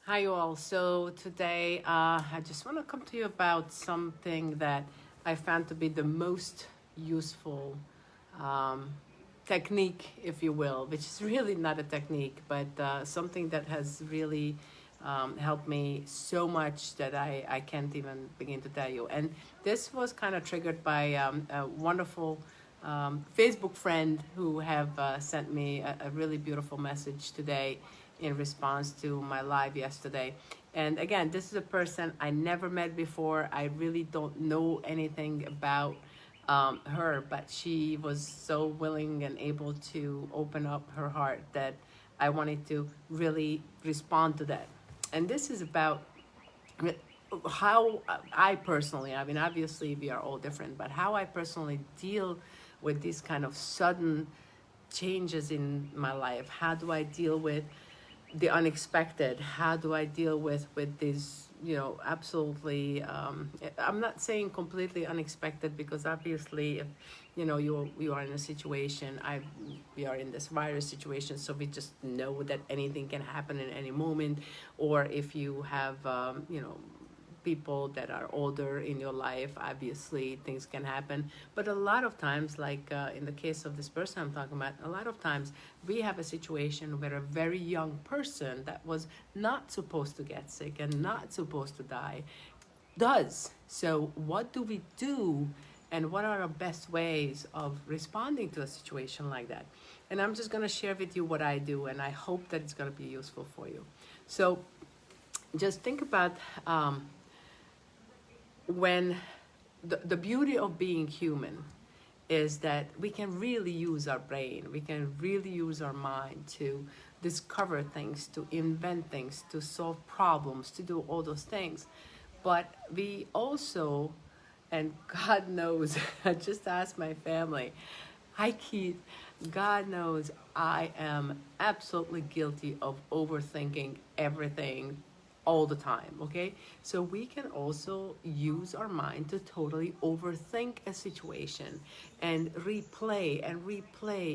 Hi, you all. So today, I just want to come to you about something that I found to be the most useful um, technique, if you will, which is really not a technique, but something that has really helped me so much that I can't even begin to tell you. And this was kind of triggered by a wonderful Facebook friend who have sent me a really beautiful message today in response to my live yesterday. And again, this is a person I never met before. I really don't know anything about her, but she was so willing and able to open up her heart that I wanted to really respond to that. And this is about how I personally, I mean, obviously we are all different, but how I personally deal with these kind of sudden changes in my life. How do I deal with the unexpected? How do I deal with these, absolutely, I'm not saying completely unexpected, because obviously if you are in a situation, we are in this virus situation, so we just know that anything can happen in any moment. Or if you have people that are older in your life, obviously things can happen. But a lot of times, like in the case of this person I'm talking about, a lot of times we have a situation where a very young person that was not supposed to get sick and not supposed to die does. So what do we do, and what are our best ways of responding to a situation like that? And I'm just going to share with you what I do, and I hope that it's going to be useful for you. So just think about when the beauty of being human is that we can really use our brain, we can really use our mind to discover things, to invent things, to solve problems, to do all those things. But we also, and God knows, I just asked my family, hi Keith, God knows I am absolutely guilty of overthinking everything all the time, okay? So we can also use our mind to totally overthink a situation and replay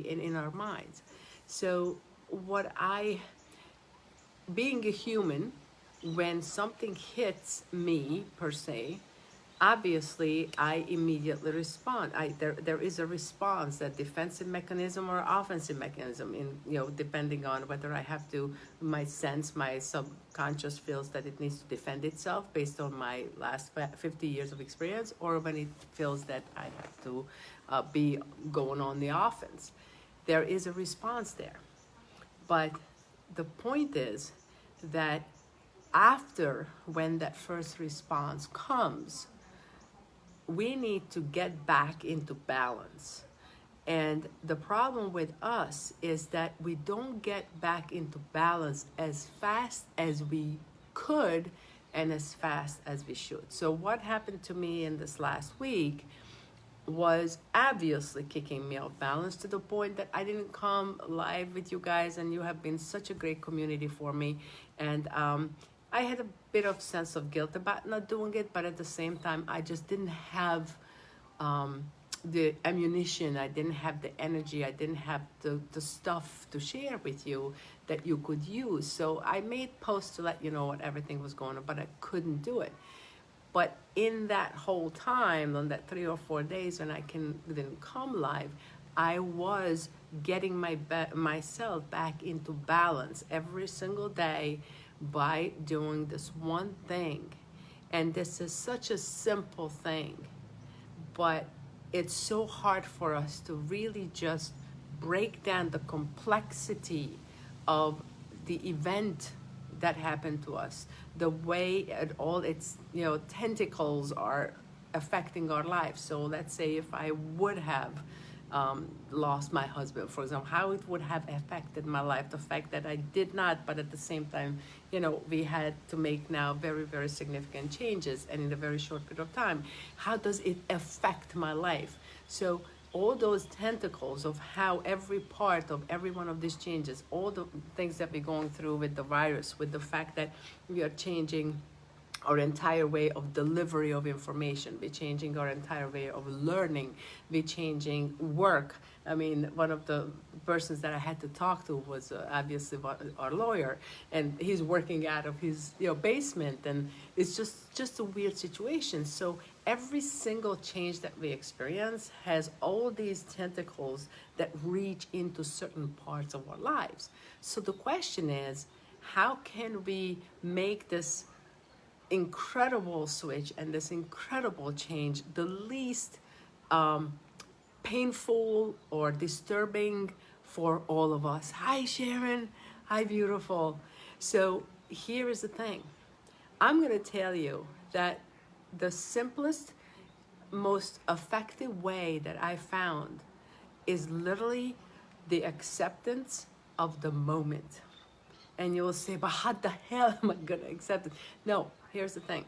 in our minds. So what I, being a human, when something hits me per se, obviously I immediately respond. There is a response, a defensive mechanism or offensive mechanism, in depending on whether I have to, my sense, my subconscious feels that it needs to defend itself based on my last 50 years of experience, or when it feels that I have to be going on the offense. There is a response there. But the point is that after, when that first response comes, we need to get back into balance. And the problem with us is that we don't get back into balance as fast as we could and as fast as we should. So what happened to me in this last week was obviously kicking me off balance, to the point that I didn't come live with you guys, and you have been such a great community for me. And I had a bit of sense of guilt about not doing it, but at the same time, I just didn't have the ammunition, I didn't have the energy, I didn't have the stuff to share with you that you could use. So I made posts to let you know what everything was going on, but I couldn't do it. But in that whole time, on that 3 or 4 days when I didn't come live, I was getting myself back into balance every single day by doing this one thing. And this is such a simple thing, but it's so hard for us to really just break down the complexity of the event that happened to us, the way all its tentacles are affecting our lives. So let's say if I would have lost my husband, for example, how it would have affected my life. The fact that I did not, but at the same time, we had to make now very, very significant changes, and in a very short period of time. How does it affect my life? So all those tentacles of how every part of every one of these changes, all the things that we're going through with the virus, with the fact that we are changing our entire way of delivery of information. We're changing our entire way of learning. We're changing work. I mean, one of the persons that I had to talk to was obviously our lawyer, and he's working out of his basement, and it's just a weird situation. So every single change that we experience has all these tentacles that reach into certain parts of our lives. So the question is, how can we make this incredible switch and this incredible change the least painful or disturbing for all of us? Hi, Sharon. Hi, beautiful. So here is the thing. I'm going to tell you that the simplest, most effective way that I found is literally the acceptance of the moment. And you will say, but how the hell am I going to accept it? No, here's the thing.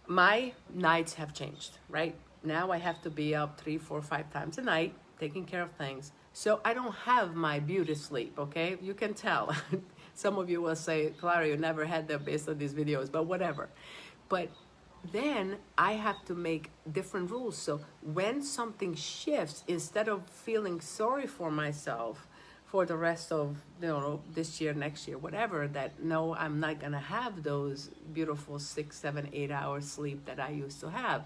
My nights have changed, right? Now I have to be up 3, 4, 5 times a night, taking care of things. So I don't have my beauty sleep, okay? You can tell. Some of you will say, Clara, you never had that based on these videos, but whatever. But then I have to make different rules. So when something shifts, instead of feeling sorry for myself for the rest of this year, next year, whatever, that no, I'm not gonna have those beautiful 6, 7, 8 hours sleep that I used to have.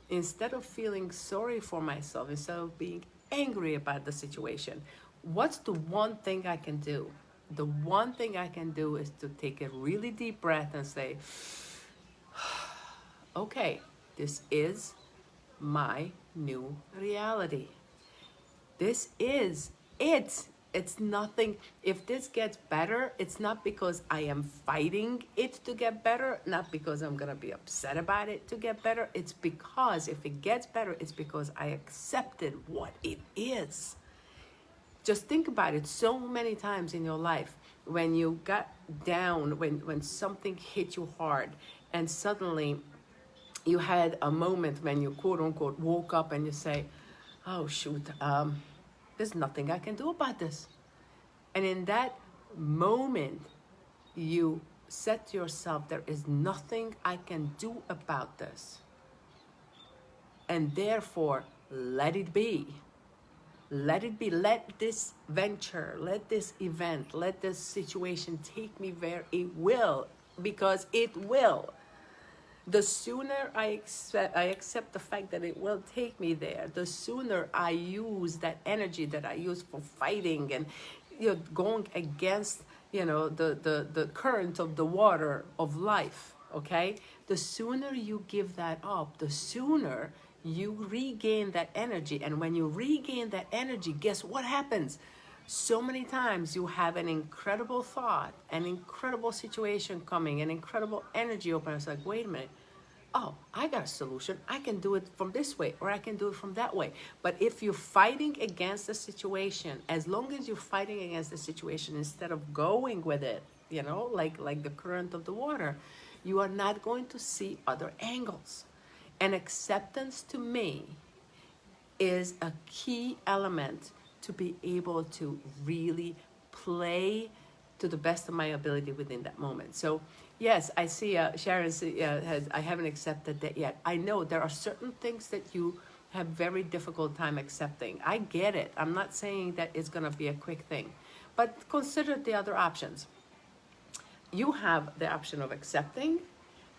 Instead of feeling sorry for myself, instead of being angry about the situation, what's the one thing I can do? The one thing I can do is to take a really deep breath and say, okay, this is my new reality. This is it. It's nothing. If this gets better, it's not because I am fighting it to get better, not because I'm going to be upset about it to get better. It's because if it gets better, it's because I accepted what it is. Just think about it. So many times in your life, when you got down, when something hit you hard, and suddenly you had a moment when you quote unquote woke up and you say, oh shoot, there's nothing I can do about this. And in that moment, you said to yourself, there is nothing I can do about this. And therefore, let it be. Let it be. Let this venture, let this event, let this situation take me where it will, because it will. The sooner I accept the fact that it will take me there, the sooner I use that energy that I use for fighting and going against the current of the water of life, okay? The sooner you give that up, the sooner you regain that energy. And when you regain that energy, guess what happens? So many times you have an incredible thought, an incredible situation coming, an incredible energy opening. It's like, wait a minute. Oh, I got a solution. I can do it from this way, or I can do it from that way. But if you're fighting against the situation, as long as you're fighting against the situation instead of going with it, like the current of the water, you are not going to see other angles. And acceptance to me is a key element to be able to really play to the best of my ability within that moment. So yes, I see Sharon I haven't accepted that yet. I know there are certain things that you have very difficult time accepting. I get it. I'm not saying that it's going to be a quick thing, but consider the other options. You have the option of accepting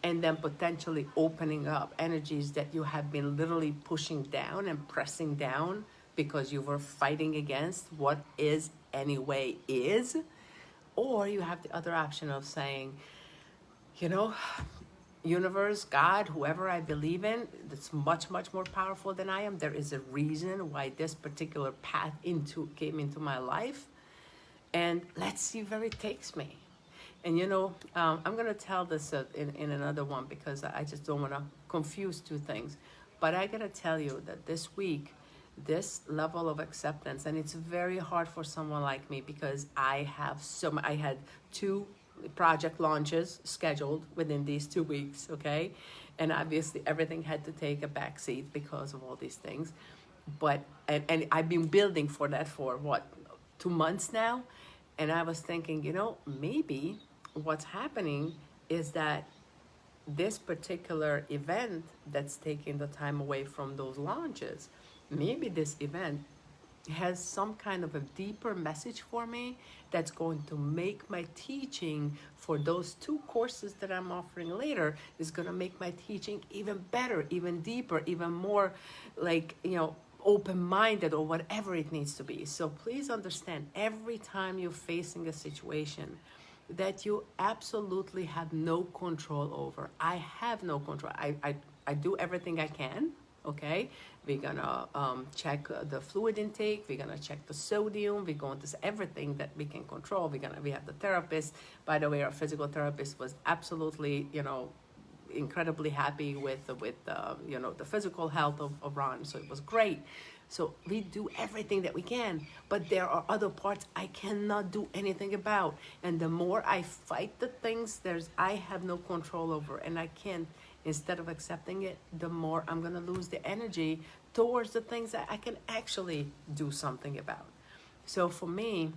and then potentially opening up energies that you have been literally pushing down and pressing down because you were fighting against what is anyway is. Or you have the other option of saying, universe, God, whoever I believe in, that's much, much more powerful than I am. There is a reason why this particular path came into my life. And let's see where it takes me. And I'm going to tell this in another one because I just don't want to confuse two things. But I got to tell you that this week, this level of acceptance, and it's very hard for someone like me because I had 2 project launches scheduled within these 2 weeks, okay? And obviously everything had to take a backseat because of all these things. But, and I've been building for that for 2 months now. And I was thinking, maybe what's happening is that this particular event that's taking the time away from those launches, maybe this event has some kind of a deeper message for me that's going to make my teaching for those 2 courses that I'm offering later is going to make my teaching even better, even deeper, even more like, open-minded or whatever it needs to be. So please understand, every time you're facing a situation that you absolutely have no control over. I have no control. I do everything I can, okay? We're gonna check the fluid intake, we're gonna check the sodium, we're going to everything that we can control. We have the therapist. By the way, our physical therapist was absolutely, incredibly happy with the physical health of Ron, so it was great. So we do everything that we can, but there are other parts I cannot do anything about. And the more I fight the things I have no control over, and I can't, instead of accepting it, the more I'm gonna lose the energy towards the things that I can actually do something about. So for me,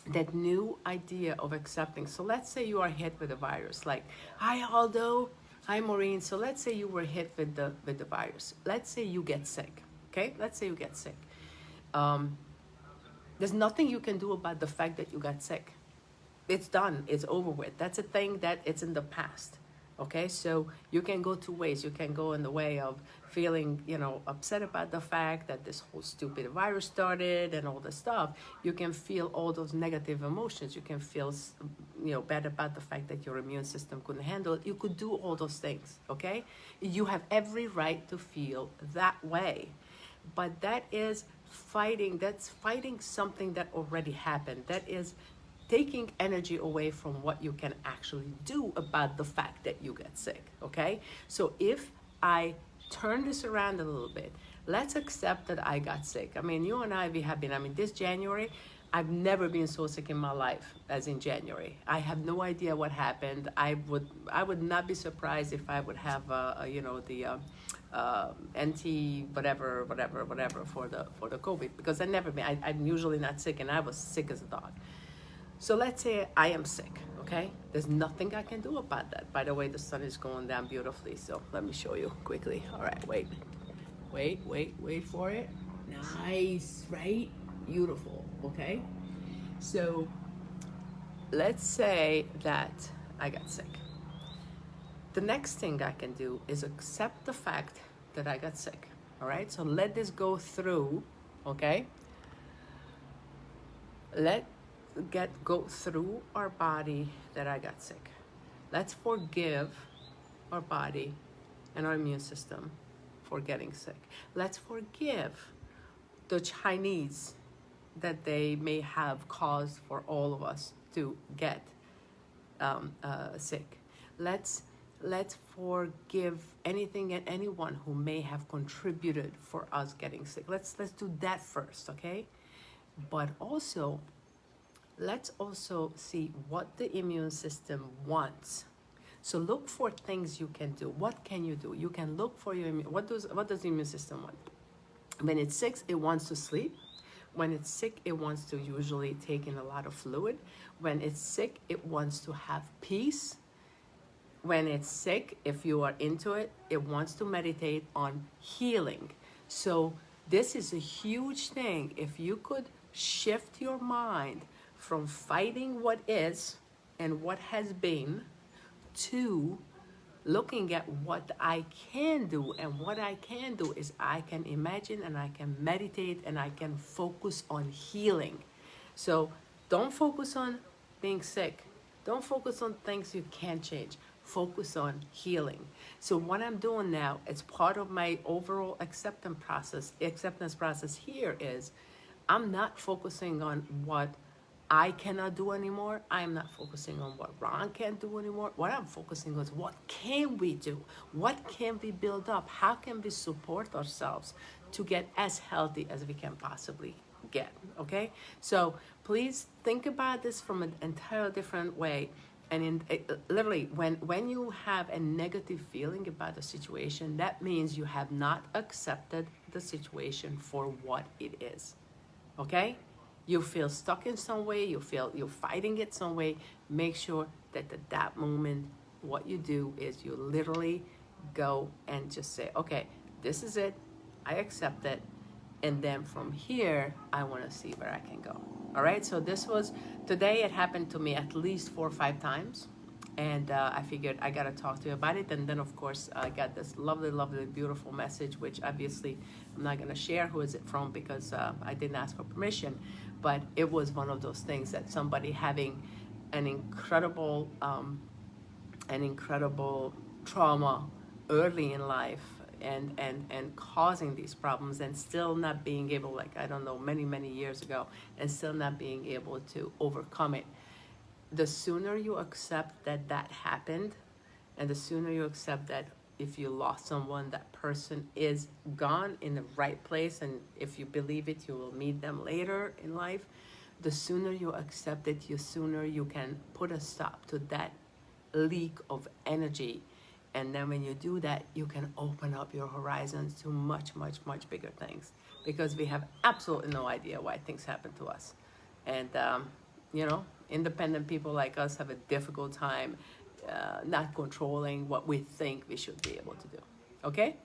that new idea of accepting. So let's say you are hit with a virus, like, hi Aldo, hi Maureen. So let's say you were hit with the virus. Let's say you get sick. Okay, let's say you get sick. There's nothing you can do about the fact that you got sick. It's done. It's over with. That's a thing that it's in the past. Okay, so you can go 2 ways. You can go in the way of feeling, upset about the fact that this whole stupid virus started and all this stuff. You can feel all those negative emotions. You can feel, bad about the fact that your immune system couldn't handle it. You could do all those things. Okay, you have every right to feel that way. But that is fighting, that's fighting something that already happened. That is taking energy away from what you can actually do about the fact that you get sick, okay? So if I turn this around a little bit, let's accept that I got sick. I mean, you and we have been, this January, I've never been so sick in my life as in January. I have no idea what happened. I would not be surprised if I would have, NT whatever for the COVID, because I'm usually not sick, and I was sick as a dog. So let's say I am sick, okay? There's nothing I can do about that. By the way, the sun is going down beautifully, so let me show you quickly. All right, wait for it. Nice, right? Beautiful, okay? So let's say that I got sick. The next thing I can do is accept the fact that I got sick, all right? So let this go through, okay? Go through our body that I got sick. Let's forgive our body and our immune system for getting sick. Let's forgive the Chinese that they may have caused for all of us to get sick. Let's forgive anything and anyone who may have contributed for us getting sick. Let's do that first, okay? But also, let's also see what the immune system wants. So look for things you can do. What can you do? You can look for your what does the immune system want? When it's sick, it wants to sleep. When it's sick, it wants to usually take in a lot of fluid. When it's sick, it wants to have peace. When it's sick, if you are into it, it wants to meditate on healing. So this is a huge thing. If you could shift your mind from fighting what is and what has been to looking at what I can do, and what I can do is I can imagine and I can meditate and I can focus on healing. So don't focus on being sick. Don't focus on things you can't change. Focus on healing. So what I'm doing now, as part of my overall acceptance process here, is I'm not focusing on what I cannot do anymore. I'm not focusing on what Ron can't do anymore. What I'm focusing on is what can we do? What can we build up? How can we support ourselves to get as healthy as we can possibly get, okay? So please think about this from an entirely different way. And literally, when you have a negative feeling about the situation, that means you have not accepted the situation for what it is, okay? You feel stuck in some way, you feel you're fighting it some way. Make sure that at that moment what you do is you literally go and just say, okay, this is it, I accept it, and then from here I want to see where I can go. All right, so this was today. It happened to me at least 4 or 5 times, and I figured I gotta talk to you about it. And then of course I got this lovely beautiful message, which obviously I'm not gonna share who is it from, because I didn't ask for permission. But it was one of those things that somebody having an incredible trauma early in life, and causing these problems, and still not being able, like, I don't know, many years ago, and still not being able to overcome it. The sooner you accept that that happened, and the sooner you accept that if you lost someone, that person is gone in the right place, and if you believe it, you will meet them later in life, the sooner you accept it, the sooner you can put a stop to that leak of energy. And then when you do that, you can open up your horizons to much bigger things, because we have absolutely no idea why things happen to us. And independent people like us have a difficult time not controlling what we think we should be able to do. Okay,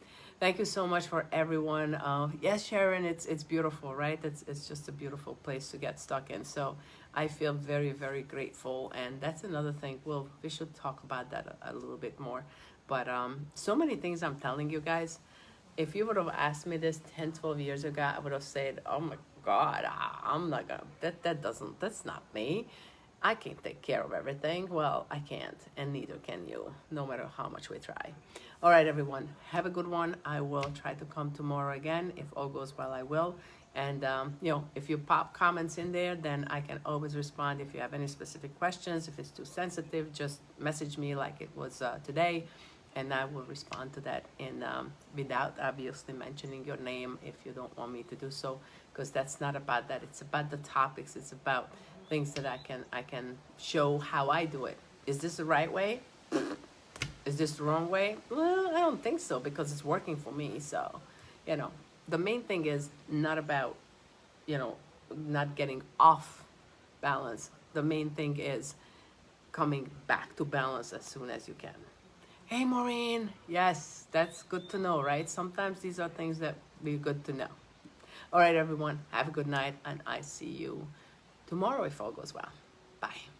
thank you so much for everyone. Yes, Sharon, it's beautiful, right? It's just a beautiful place to get stuck in. So I feel very grateful, and that's another thing. Well, we should talk about that a little bit more. But so many things I'm telling you guys. If you would have asked me this 10, 12 years ago, I would have said, oh my God, I'm not gonna, that's not me. I can't take care of everything. Well, I can't, and neither can you, no matter how much we try. All right, everyone, have a good one. I will try to come tomorrow again. If all goes well, I will. And, if you pop comments in there, then I can always respond. If you have any specific questions, if it's too sensitive, just message me like it was today, and I will respond to that without obviously mentioning your name if you don't want me to do so, because that's not about that. It's about the topics. It's about things that I can show how I do it. Is this the right way? Is this the wrong way? Well, I don't think so, because it's working for me. So, the main thing is not about, not getting off balance. The main thing is coming back to balance as soon as you can. Hey, Maureen. Yes, that's good to know, right? Sometimes these are things that be good to know. All right, everyone. Have a good night, and I see you tomorrow if all goes well. Bye.